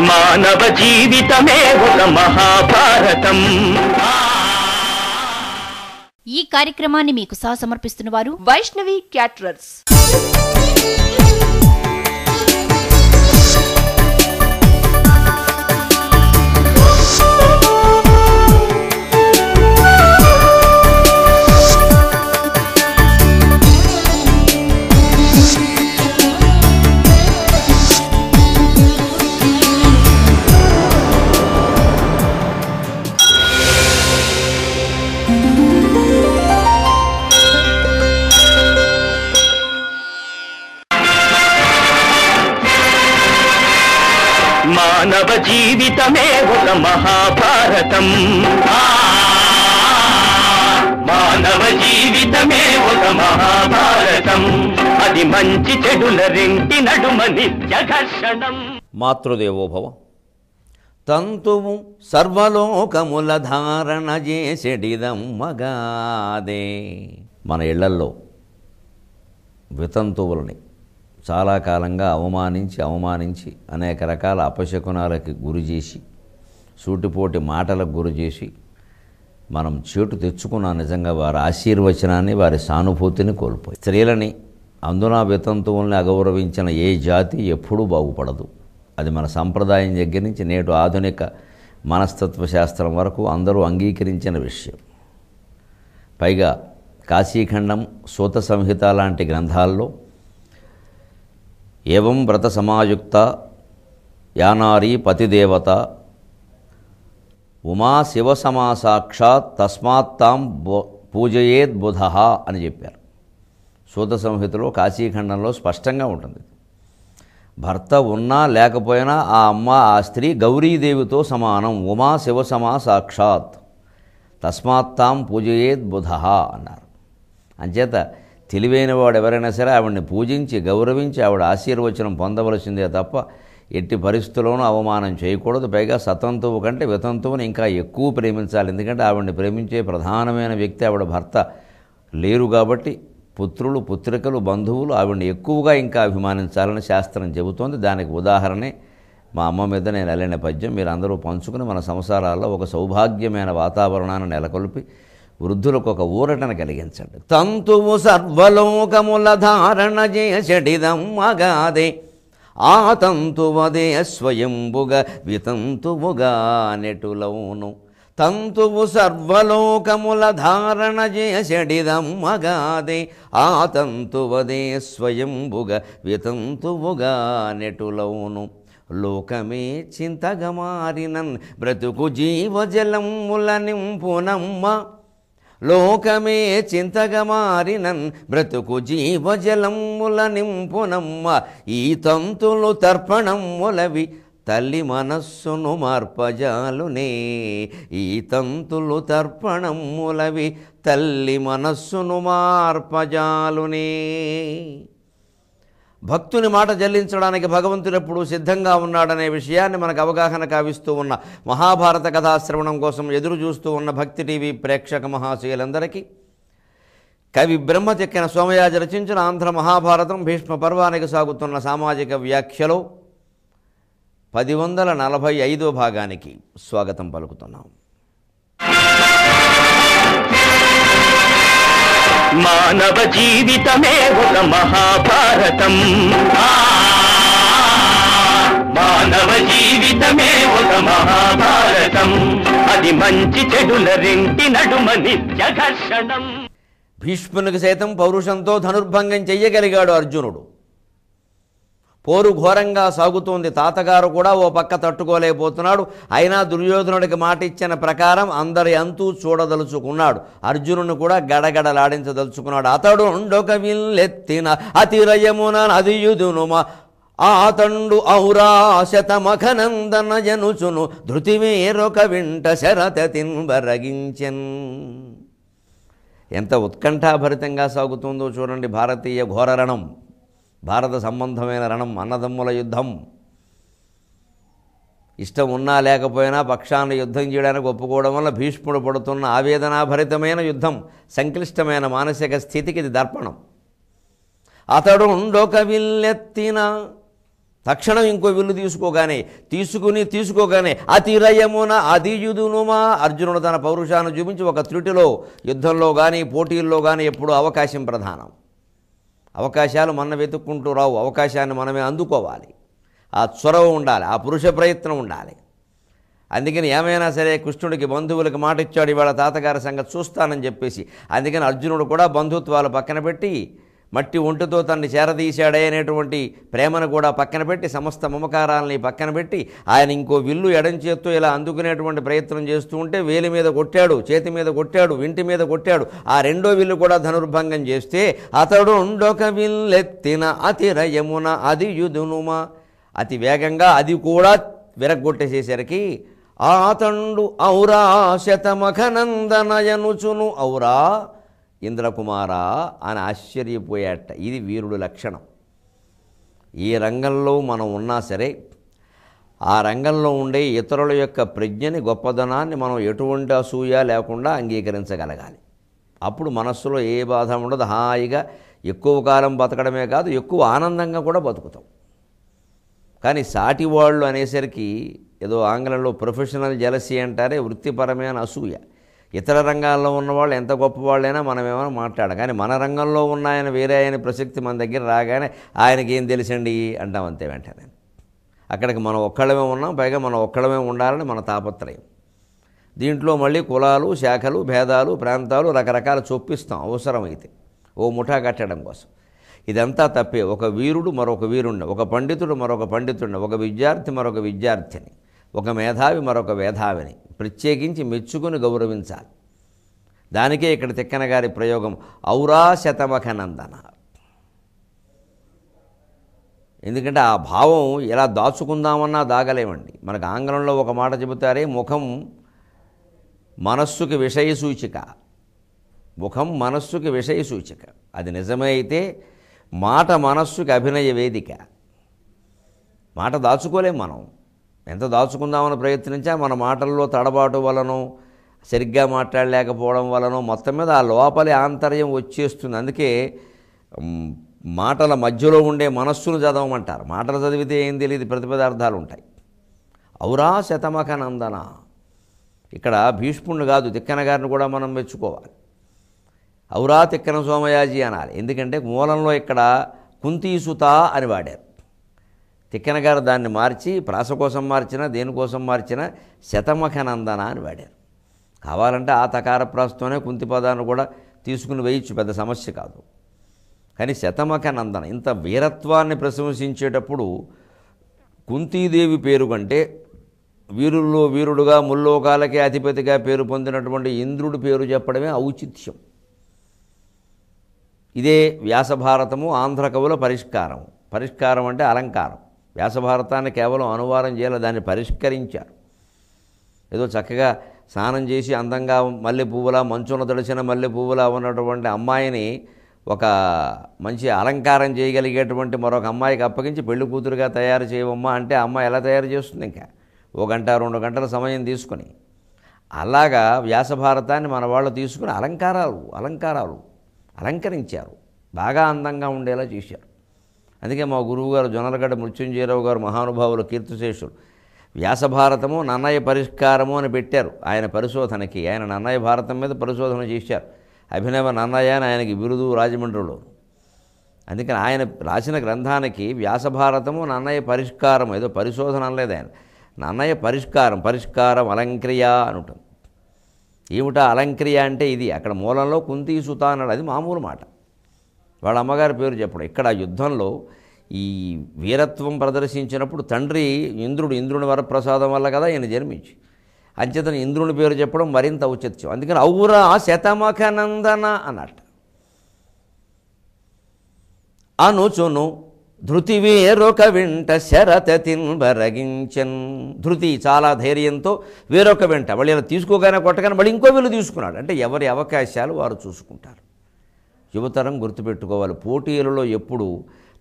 మానవ జీవితమే ఒక మహాభారతం. ఈ కార్యక్రమాన్ని మీకు సమర్పిస్తున్న వారు వైష్ణవి క్యాటరర్స్. మానవ జీవితమే ఒక మహాభారతం. మానవ జీవితమే ఒక మహాభారతం. అది మంచి చెడుల రెంటి నడుమ నిత్య ఘర్షణం. మాతృదేవోభవ. తంతువు సర్వలోకముల ధారణ చేసెడిదమ్మగాదే. మన ఇళ్లల్లో వితంతువులని చాలా కాలంగా అవమానించి అనేక రకాల అపశకునాలకి గురి చేసి, సూటిపోటి మాటలకు గురి చేసి మనం చేటు తెచ్చుకున్న నిజంగా వారి ఆశీర్వచనాన్ని, వారి సానుభూతిని కోల్పోయి, స్త్రీలని అందున వితంతువుల్ని అగౌరవించిన ఏ జాతి ఎప్పుడూ బాగుపడదు. అది మన సంప్రదాయం దగ్గర నుంచి నేడు ఆధునిక మనస్తత్వ శాస్త్రం వరకు అందరూ అంగీకరించిన విషయం. పైగా కాశీఖండం, సూత సంహిత లాంటి గ్రంథాల్లో ఏవం వ్రత సమాయుక్త యానారీ పతిదేవత ఉమా శివ సమాసాక్షాత్ తస్మాత్తాం పూజయేద్ బుధ అని చెప్పారు. సూత సంహితలో, కాశీఖండంలో స్పష్టంగా ఉంటుంది. భర్త ఉన్నా లేకపోయినా ఆ అమ్మ, ఆ స్త్రీ గౌరీదేవితో సమానం. ఉమా శివ సమాసాక్షాత్ తస్మాత్తాం పూజయేద్ బుధ అన్నారు. అంచేత తెలివైన వాడు ఎవరైనా సరే ఆవిడ్ని పూజించి గౌరవించి ఆవిడ ఆశీర్వచనం పొందవలసిందే తప్ప ఎట్టి పరిస్థితుల్లోనూ అవమానం చేయకూడదు. పైగా సతంతువు కంటే వితంతువుని ఇంకా ఎక్కువ ప్రేమించాలి. ఎందుకంటే ఆవిడ్ని ప్రేమించే ప్రధానమైన వ్యక్తి ఆవిడ భర్త లేరు కాబట్టి పుత్రులు, పుత్రికలు, బంధువులు ఆవిడ్ని ఎక్కువగా ఇంకా అభిమానించాలని శాస్త్రం చెబుతోంది. దానికి ఉదాహరణే మా అమ్మ మీద నేను వెళ్ళిన పద్యం. మీరు అందరూ పంచుకుని మన సంసారాల్లో ఒక సౌభాగ్యమైన వాతావరణాన్ని నెలకొల్పి వృద్ధులకు ఒక ఊరటను కలిగించండి. తంతువు సర్వలోకముల ధారణ చేసెడిదమ్మగాదే. ఆ తంతువదే స్వయంబుగా వితంతువుగా నెటులవును. తంతువు సర్వలోకముల ధారణ చేసెడిదమ్మగాదే. ఆ తంతువదే స్వయంబుగా వితంతువుగా నెటులవును. లోకమే చింతగా మారినన్ బ్రతుకు జీవజలముల నింపునమ్మ. లోకమే చింతగా మారినన్ బ్రతుకు జీవజలముల నింపునమ్మ. ఈ తంతులు తర్పణములవి తల్లి మనస్సును మార్పజాలునే. ఈ తంతులు తర్పణములవి తల్లి మనస్సును మార్పజాలునే. భక్తుని మాట చెల్లించడానికి భగవంతుడు ఎప్పుడు సిద్ధంగా ఉన్నాడనే విషయాన్ని మనకు అవగాహన కావిస్తూ ఉన్న మహాభారత కథాశ్రవణం కోసం ఎదురు చూస్తూ ఉన్న భక్తి టీవీ ప్రేక్షక మహాశయులందరికీ కవి బ్రహ్మచెక్కిన సోమయాజి రచించిన ఆంధ్ర మహాభారతం భీష్మ పర్వానికి సాగుతున్న సామాజిక వ్యాఖ్యలో 1045వ భాగానికి స్వాగతం పలుకుతున్నాం. మానవ జీవితమే ఒక మహాభారతం. మానవ జీవితమే ఒక మహాభారతం. అది మంచి చెడుల రెంటి నడుమ నిత్య ఘర్షణం. భీష్మునికి సైతం పౌరుషంతో ధనుర్భంగం చెయ్యగలిగాడు అర్జునుడు. పోరు ఘోరంగా సాగుతోంది. తాతగారు కూడా ఓ పక్క తట్టుకోలేకపోతున్నాడు. అయినా దుర్యోధనుడికి మాట ఇచ్చిన ప్రకారం అందరి అంతూ చూడదలుచుకున్నాడు. అర్జునుని కూడా గడగడలాడించదలుచుకున్నాడు. అతడు ఉండొక విల్లెత్తిన అతిరయమున నదియుదునుమ. ఆతండు ఔరా శతమఖనందన జనుచును ధృతివేరొక వింట శరత తిన్బరగించెన్. ఎంత ఉత్కంఠాభరితంగా సాగుతుందో చూడండి భారతీయ ఘోరరణం, భారత సంబంధమైన రణం, అన్నదమ్ముల యుద్ధం. ఇష్టం ఉన్నా లేకపోయినా పక్షాన్ని యుద్ధం చేయడానికి ఒప్పుకోవడం వల్ల భీష్ముడు పడుతున్న ఆవేదనాభరితమైన యుద్ధం, సంక్లిష్టమైన మానసిక స్థితికి ఇది దర్పణం. అతడు ఉండొక విల్లెత్తిన తక్షణం ఇంకో విల్లు తీసుకోగానే అతిరయమున అధియుదునుమా, అర్జునుడు తన పౌరుషాన్ని చూపించి ఒక త్రుటిలో యుద్ధంలో కానీ పోటీల్లో కానీ ఎప్పుడూ అవకాశం ప్రధానం. అవకాశాలు మనం వెతుక్కుంటూ రావు, అవకాశాన్ని మనమే అందుకోవాలి. ఆ చొరవ ఉండాలి, ఆ పురుష ప్రయత్నం ఉండాలి. అందుకని ఏమైనా సరే కృష్ణుడికి బంధువులకు మాట ఇచ్చాడు, ఇవాళ తాతగారి సంగతి చూస్తానని చెప్పేసి. అందుకని అర్జునుడు కూడా బంధుత్వాలు పక్కన పెట్టి, మట్టి ఒంటితో తనని చేరదీశాడే అనేటువంటి ప్రేమను కూడా పక్కన పెట్టి, సమస్త మమకారాలని పక్కన పెట్టి, ఆయన ఇంకో విల్లు ఎడం చేత్తో ఇలా అందుకునేటువంటి ప్రయత్నం చేస్తూ ఉంటే వేలి మీద కొట్టాడు, చేతి మీద కొట్టాడు, ఇంటి మీద కొట్టాడు. ఆ రెండో విల్లు కూడా ధనుర్భంగం చేస్తే అతడు ఉండొక విల్లెత్తిన అతిరయమున అధియుదునుమా, అతి వేగంగా అది కూడా విరగ్గొట్టేసేసరికి ఆతండు ఔరా శతమఖనందనయనుచును, ఔరా ఇంద్రకుమారా అని ఆశ్చర్యపోయాట. ఇది వీరుడు లక్షణం. ఏ రంగంలో మనం ఉన్నా సరే ఆ రంగంలో ఉండే ఇతరుల యొక్క ప్రజ్ఞని, గొప్పదనాన్ని మనం ఎటువంటి అసూయ లేకుండా అంగీకరించగలగాలి. అప్పుడు మనస్సులో ఏ బాధ ఉండదు, హాయిగా ఎక్కువ కాలం బతకడమే కాదు, ఎక్కువ ఆనందంగా కూడా బతుకుతాం. కానీ సాటి వాళ్ళు అనేసరికి ఏదో ఆంగ్లంలో ప్రొఫెషనల్ జెలసీ అంటారే, వృత్తిపరమైన అసూయ. ఇతర రంగాల్లో ఉన్నవాళ్ళు ఎంత గొప్పవాళ్ళైనా మనం ఏమైనా మాట్లాడాలి, కానీ మన రంగంలో ఉన్న ఆయన వేరే ఆయన ప్రసక్తి మన దగ్గర రాగానే ఆయనకి ఏం తెలుసండి అంటాం అంతే వెంటనే. అక్కడికి మనం ఒక్కళ్ళమే ఉన్నాం, పైగా మనం ఒక్కళ్ళమే ఉండాలని మన తాపత్రయం. దీంట్లో మళ్ళీ కులాలు, శాఖలు, భేదాలు, ప్రాంతాలు రకరకాల చొప్పిస్తాం అవసరమైతే ఓ ముఠా కట్టడం కోసం. ఇదంతా తప్పే. ఒక వీరుడు మరొక వీరుణ్ణి, ఒక పండితుడు మరొక పండితుడిని, ఒక విద్యార్థి మరొక విద్యార్థిని, ఒక మేధావి మరొక మేధావిని ప్రత్యేకించి మెచ్చుకుని గౌరవించాలి. దానికే ఇక్కడ తిక్కన గారి ప్రయోగం ఔరా శతమఖనందన. ఎందుకంటే ఆ భావం ఎలా దాచుకుందామన్నా దాగలేమండి. మనకు ఆంగ్లంలో ఒక మాట చెబుతారే, ముఖం మనస్సుకి విషయ సూచిక. ముఖం మనస్సుకి విషయ సూచిక. అది నిజమే అయితే మాట మనస్సుకి అభినయ వేదిక. మాట దాచుకోలేం మనం. ఎంత దాచుకుందామని ప్రయత్నించా మన మాటల్లో తడబాటు వలనో, సరిగ్గా మాట్లాడలేకపోవడం వలనో మొత్తం మీద ఆ లోపలి ఆంతర్యం వచ్చేస్తుంది. అందుకే మాటల మధ్యలో ఉండే మనస్సును చదవమంటారు. మాటలు చదివితే ఏం తెలియదు, ప్రతిపదార్థాలు ఉంటాయి. ఔరా శతమఖనందన. ఇక్కడ భీష్ముడిని కాదు, తిక్కన గారిని కూడా మనం మెచ్చుకోవాలి. ఔరా తిక్కన సోమయాజీ అనాలి. ఎందుకంటే మూలంలో ఇక్కడ కుంతీసుత అని వాడారు. తిక్కన గారు దాన్ని మార్చి ప్రాస కోసం మార్చినా దేనికోసం మార్చినా శతమఖనందన అని వాడారు. కావాలంటే ఆ తకార ప్రాసతోనే కుంతి పదాన్ని కూడా తీసుకుని వేయచ్చు, పెద్ద సమస్య కాదు. కానీ శతమఖనందన ఇంత వీరత్వాన్ని ప్రశంసించేటప్పుడు కుంతీదేవి పేరు కంటే వీరుల్లో వీరుడుగా ముల్లోకాలకే అధిపతిగా పేరు పొందినటువంటి ఇంద్రుడి పేరు చెప్పడమే ఔచిత్యం. ఇదే వ్యాసభారతము ఆంధ్ర కవుల పరిష్కారం. పరిష్కారం అంటే అలంకారం. వ్యాసభారతాన్ని కేవలం అనువాదం చేయాలి, దాన్ని పరిష్కరించారు. ఏదో చక్కగా స్నానం చేసి అందంగా మల్లె పువ్వులా, మంచున తడిచిన మల్లె పువ్వులా ఉన్నటువంటి అమ్మాయిని ఒక మంచి అలంకారం చేయగలిగేటువంటి మరొక అమ్మాయికి అప్పగించి పెళ్లి కూతురుగా తయారు చేయవమ్మా అంటే అమ్మాయి ఎలా తయారు చేస్తుంది? ఇంకా 1 గంట 2 గంటల సమయం తీసుకుని. అలాగా వ్యాసభారతాన్ని మన వాళ్ళు తీసుకుని అలంకరించారు, బాగా అందంగా ఉండేలా చేశారు. అందుకే మా గురువుగారు జొన్నలగడ్డ మృత్యుంజయరావు గారు మహానుభావులు, కీర్తిశేషులు, వ్యాసభారతము నన్నయ్య పరిష్కారము అని పెట్టారు ఆయన పరిశోధనకి. ఆయన నన్నయ్య భారతం మీద పరిశోధన చేశారు. అభినవ నన్నయ్య అని ఆయనకి బిరుదు రాజమండ్రిలో. అందుకని ఆయన రాసిన గ్రంథానికి వ్యాసభారతము నన్నయ్య పరిష్కారం, ఏదో పరిశోధన అనలేదు ఆయన, నన్నయ్య పరిష్కారం అలంక్రియ అని ఉంటుంది. ఏమిటా అలంక్రియ అంటే ఇది. అక్కడ మూలంలో కుంతీసుత అన్నాడు, అది మామూలు మాట. వాళ్ళ అమ్మగారి పేరు చెప్పడం. ఇక్కడ యుద్ధంలో ఈ వీరత్వం ప్రదర్శించినప్పుడు తండ్రి ఇంద్రుని వరప్రసాదం వల్ల కదా ఈయన జన్మించి, అంచేతను ఇంద్రుని పేరు చెప్పడం మరింత ఔచిత్యం. అందుకని ఔరా శతమఖనందన అన్నట్టు. అనుచును ధృతి వేరొక వెంట శరతతిన్ బరగించన్. ధృతి చాలా ధైర్యంతో వేరొక వెంట మళ్ళీ తీసుకోగానే కొట్టగానే మళ్ళీ ఇంకో వీళ్ళు తీసుకున్నాడు. అంటే ఎవరి అవకాశాలు వారు చూసుకుంటారు. యువతరం గుర్తుపెట్టుకోవాలి, పోటీలలో ఎప్పుడు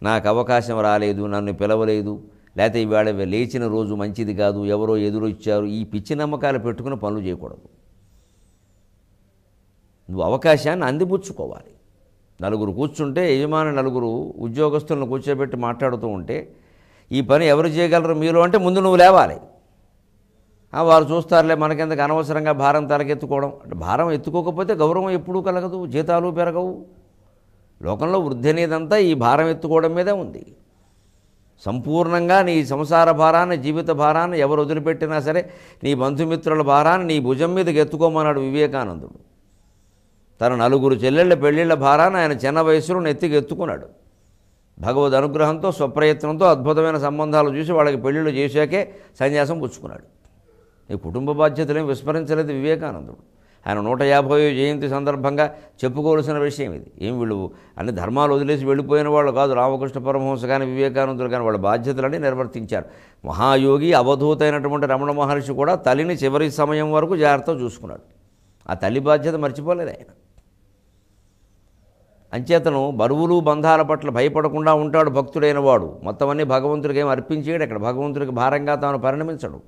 నాకు అవకాశం రాలేదు, నన్ను పిలవలేదు, లేకపోతే ఇవాళ లేచిన రోజు మంచిది కాదు, ఎవరో ఎదురొచ్చారు, ఈ పిచ్చి నమ్మకాలు పెట్టుకుని పనులు చేయకూడదు. నువ్వు అవకాశాన్ని అందిపుచ్చుకోవాలి. నలుగురు కూర్చుంటే యజమాని నలుగురు ఉద్యోగస్తులను కూర్చోబెట్టి మాట్లాడుతూ ఉంటే ఈ పని ఎవరు చేయగలరు మీరు అంటే ముందు నువ్వు లేవాలి. వారు చూస్తారులే మనకెందుకు అనవసరంగా భారం తలకెత్తుకోవడం. అంటే భారం ఎత్తుకోకపోతే గౌరవం ఎప్పుడూ కలగదు, జీతాలు పెరగవు. లోకంలో వృద్ధి అనేదంతా ఈ భారం ఎత్తుకోవడం మీదే ఉంది. సంపూర్ణంగా నీ సంసార భారాన్ని, జీవిత భారాన్ని ఎవరు వదిలిపెట్టినా సరే నీ బంధుమిత్రుల భారాన్ని నీ భుజం మీదకి ఎత్తుకోమన్నాడు వివేకానందుడు. తన 4 చెల్లెళ్ళ పెళ్ళిళ్ళ భారాన్ని ఆయన చిన్న వయసులో నెత్తికి ఎత్తుకున్నాడు. భగవద్ అనుగ్రహంతో స్వప్రయత్నంతో అద్భుతమైన సంబంధాలు చూసి వాళ్ళకి పెళ్ళిళ్ళు చేశాకే సన్యాసం పుచ్చుకున్నాడు. ఈ కుటుంబ బాధ్యతలేం విస్మరించలేదు వివేకానందుడు. ఆయన 150వ జయంతి సందర్భంగా చెప్పుకోవాల్సిన విషయం ఇది. ఏం వీళ్ళు అన్ని ధర్మాలు వదిలేసి వెళ్ళిపోయిన వాళ్ళు కాదు. రామకృష్ణ పరమహంస కానీ వివేకానందుడు కానీ వాళ్ళ బాధ్యతలన్నీ నిర్వర్తించారు. మహాయోగి అవధూత అయినటువంటి రమణ మహర్షి కూడా తల్లిని చివరి సమయం వరకు జాగ్రత్తగా చూసుకున్నాడు. ఆ తల్లి బాధ్యత మర్చిపోలేదు ఆయన. అంచేతను బరువులు బంధాల పట్ల భయపడకుండా ఉంటాడు భక్తుడైన వాడు. మొత్తం అన్నీ భగవంతుడికి ఏం అర్పించేయడు. అక్కడ భగవంతుడికి భారంగా తాను పరిణమించడు.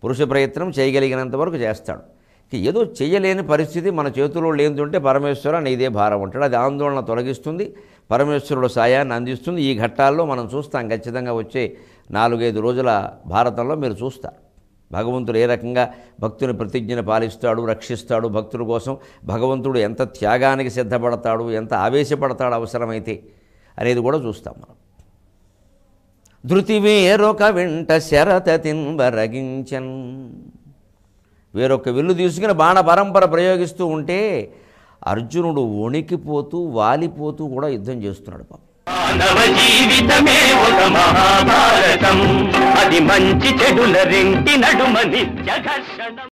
పురుష ప్రయత్నం చేయగలిగినంత వరకు చేస్తాడు. ఏదో చేయలేని పరిస్థితి మన చేతిలో లేనిదుంటే పరమేశ్వర నీదే భారం ఉంటాడు. అది ఆందోళన తొలగిస్తుంది, పరమేశ్వరుడు సాయాన్ని అందిస్తుంది. ఈ ఘట్టాల్లో మనం చూస్తాం. ఖచ్చితంగా వచ్చే 4-5 రోజుల భారతంలో మీరు చూస్తారు భగవంతుడు ఏ రకంగా భక్తుని ప్రతిజ్ఞను పాలిస్తాడు, రక్షిస్తాడు. భక్తుల కోసం భగవంతుడు ఎంత త్యాగానికి సిద్ధపడతాడు, ఎంత ఆవేశపడతాడు అవసరమైతే అనేది కూడా చూస్తాం మనం. ధృతి వేరొక వెంట శరత తిన్వరగించన్. వేరొక విల్లు తీసుకుని బాణ పరంపర ప్రయోగిస్తూ ఉంటే అర్జునుడు వణికిపోతూ వాలిపోతూ కూడా యుద్ధం చేస్తున్నాడు. పాపం మానవ జీవితమే ఒక మహాభారతం. అది మంచి చెడుల రెంటి నడుమ నిత్య ఘర్షణ.